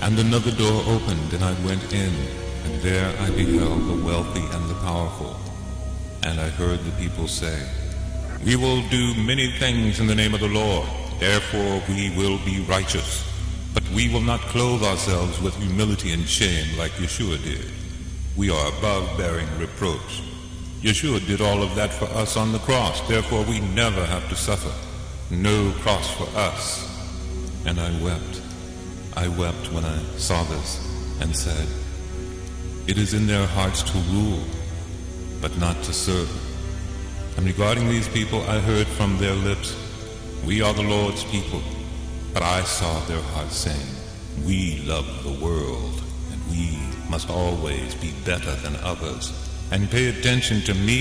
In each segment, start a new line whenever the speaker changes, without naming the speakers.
And another door opened, and I went in, and there I beheld the wealthy and the powerful. And I heard the people say, "We will do many things in the name of the Lord, therefore we will be righteous. But we will not clothe ourselves with humility and shame like Yeshua did. We are above bearing reproach. Yeshua did all of that for us on the cross, therefore we never have to suffer. No cross for us." And I wept. I wept when I saw this and said, "It is in their hearts to rule, but not to serve." And regarding these people, I heard from their lips, "We are the Lord's people." But I saw their hearts saying, "We love the world, and we must always be better than others, and pay attention to me."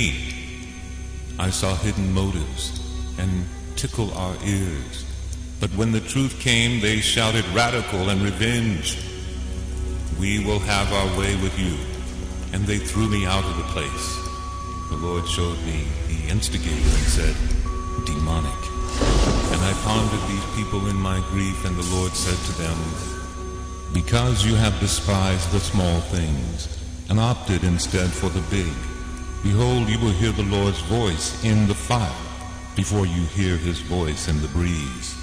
I saw hidden motives and tickle our ears. But when the truth came, they shouted radical and revenge. "We will have our way with you." And they threw me out of the place. The Lord showed me the instigator and said, "Demonic." And I pondered these people in my grief, and the Lord said to them, "Because you have despised the small things, and opted instead for the big, behold, you will hear the Lord's voice in the fire, before you hear his voice in the breeze.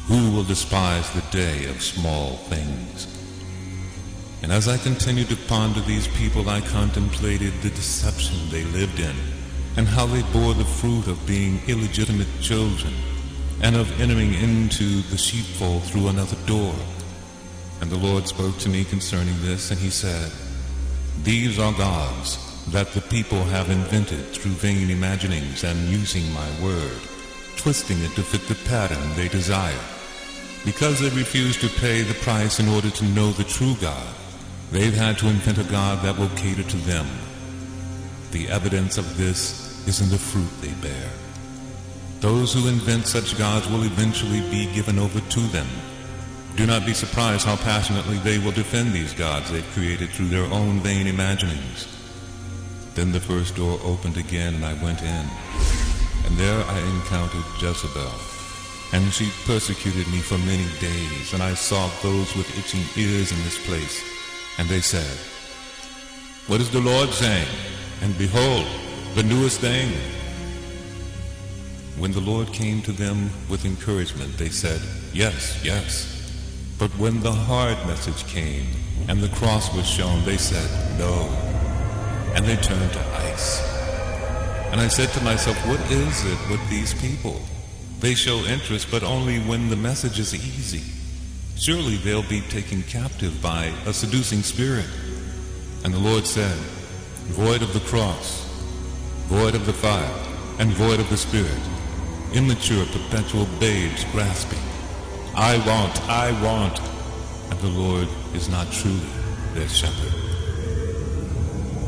Who will despise the day of small things?" And as I continued to ponder these people, I contemplated the deception they lived in, and how they bore the fruit of being illegitimate children, and of entering into the sheepfold through another door. And the Lord spoke to me concerning this, and he said, "These are gods that the people have invented through vain imaginings and using my word, twisting it to fit the pattern they desire. Because they refuse to pay the price in order to know the true God, they've had to invent a God that will cater to them. The evidence of this is in the fruit they bear. Those who invent such gods will eventually be given over to them. Do not be surprised how passionately they will defend these gods they've created through their own vain imaginings." Then the first door opened again, and I went in, and there I encountered Jezebel, and she persecuted me for many days, and I saw those with itching ears in this place, and they said, "What is the Lord saying? And behold, the newest thing." When the Lord came to them with encouragement, they said, "Yes, yes." But when the hard message came and the cross was shown, they said, "No." And they turned to ice. And I said to myself, what is it with these people? They show interest, but only when the message is easy. Surely they'll be taken captive by a seducing spirit. And the Lord said, "Void of the cross, void of the fire, and void of the spirit, immature perpetual babes grasping, I want, and the Lord is not truly their shepherd."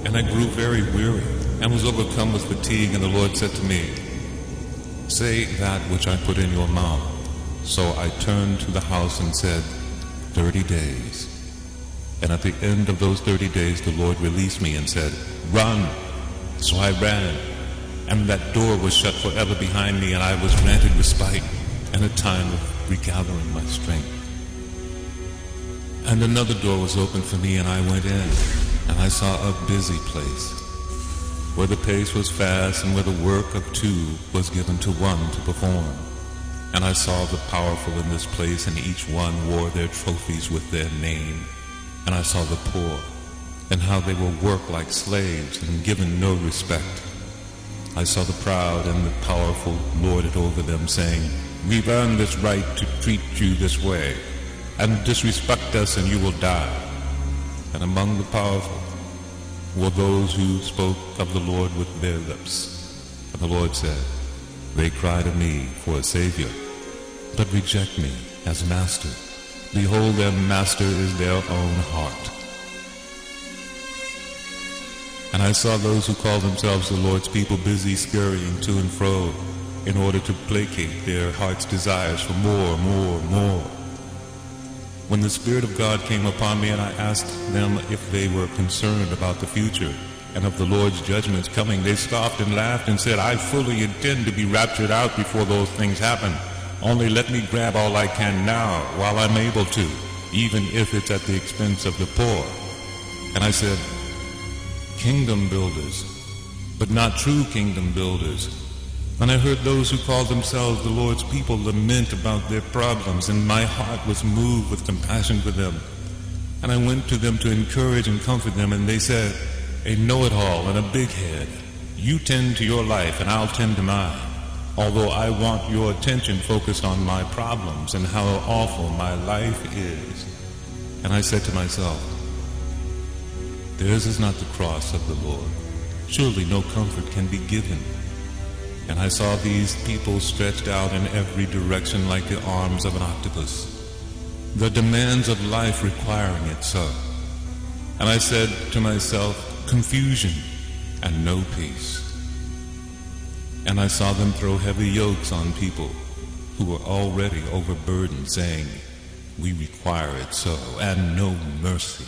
And I grew very weary, and was overcome with fatigue, and the Lord said to me, "Say that which I put in your mouth." So I turned to the house and said, 30 days. And at the end of those 30 days the Lord released me and said, "Run." So I ran, and that door was shut forever behind me, and I was granted respite and a time of regathering my strength. And another door was opened for me, and I went in, and I saw a busy place, where the pace was fast, and where the work of two was given to one to perform. And I saw the powerful in this place, and each one wore their trophies with their name. And I saw the poor, and how they will work like slaves, and given no respect. I saw the proud and the powerful lord it over them, saying, "We've earned this right to treat you this way, and disrespect us and you will die." And among the powerful were those who spoke of the Lord with their lips. And the Lord said, "They cry to me for a Savior, but reject me as master. Behold, their master is their own heart." And I saw those who call themselves the Lord's people busy scurrying to and fro in order to placate their heart's desires for more, more, more. When the Spirit of God came upon me, and I asked them if they were concerned about the future and of the Lord's judgments coming, they scoffed and laughed and said, "I fully intend to be raptured out before those things happen. Only let me grab all I can now while I'm able to. even if it's at the expense of the poor. And I said, kingdom builders, but not true kingdom builders. And I heard those who called themselves the Lord's people lament about their problems, and my heart was moved with compassion for them. And I went to them to encourage and comfort them, and they said, a know-it-all and a big head, you tend to your life and I'll tend to mine, although I want your attention focused on my problems and how awful my life is. And I said to myself, theirs is not the cross of the Lord. Surely no comfort can be given. And I saw these people stretched out in every direction like the arms of an octopus, the demands of life requiring it so. And I said to myself, confusion and no peace. And I saw them throw heavy yokes on people who were already overburdened, saying, we require it so, and no mercy.